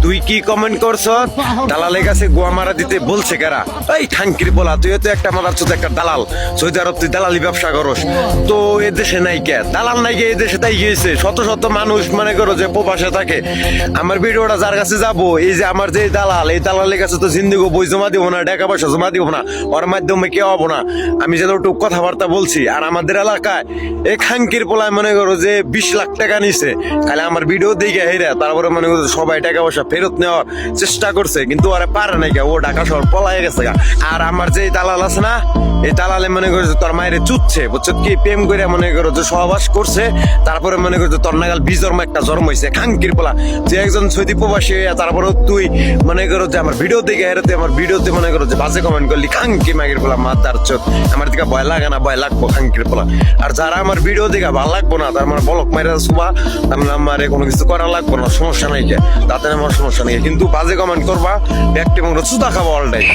তুই কি কমেন্ট করছ? দালালের কাছে গোয়া মারা দিতে বলছে কারা? এই খাঙ্কির বলা, তুই তো একটা মাদার চোদ, একটা দালাল। সৌদি আরব তুই দালালি ব্যবসা করস, তো এ দেশে নাই কে দালাল? নাই কে এ দেশে? তাই গিয়েছে শত শত মানুষ মনে করো যে প্রবাসে থাকে। আমার ভিডিওটা যার কাছে যাবো, এই যে আমার যে দালাল, এই দালালের কাছে তো জিন্দিগো বই জমা দিব না, টাকা পয়সা জমা দিব না, ওর মাধ্যমে কেউ হবো না। আমি যতটুকু কথাবার্তা বলছি, আর আমাদের এলাকায় এই খাঙ্কির পোলায় মনে করো যে 20 লাখ টাকা নিছে খালি আমার ভিডিও দেখে হেরা। তারপরে মনে করো সবাই টাকা পয়সা ফেরত নেওয়ার চেষ্টা করছে, কিন্তু ওরা পারে নাই কে, ও ঢাকা শহর পলায় গেছে গা। আর আমার যে দালাল আছে না, এই দালালে মনে করছে তোর মায়ের চুচ্ছে, বুঝছো কি, প্রেম করে মনে করো যে সহবাস করছে, তারপরে মনে করছে তোর নাগাল বিজন্ম একটা জন্ম হয়েছে। খাঙ্কির পোলা, যে একজন সৌদি প্রবাসী হইয়া তারপরে তুই মনে করো যে আমার ভিডিও দেখে হেরাতে, আমার ভিডিওতে মনে করো যে বাজে কমেন্ট করলি। খাঙ্কি মাগির পোলা, মাতার চোদ। আমার দিকে ভয় লাগে না? ভয় লাগবো খাঙ্কির পোলা। আর যারা আমার ভিডিও দেখে ভালো লাগবো না, তার মানে বলক মাইরা শুবা, তার মানে আমার কোনো কিছু করা লাগবো না, সমস্যা নাই কে, তাতে আমার সমস্যা নেই। কিন্তু বাজে কমেন্ট করবা, ব্যক্তি মনে চুদা খাবো অলটাই।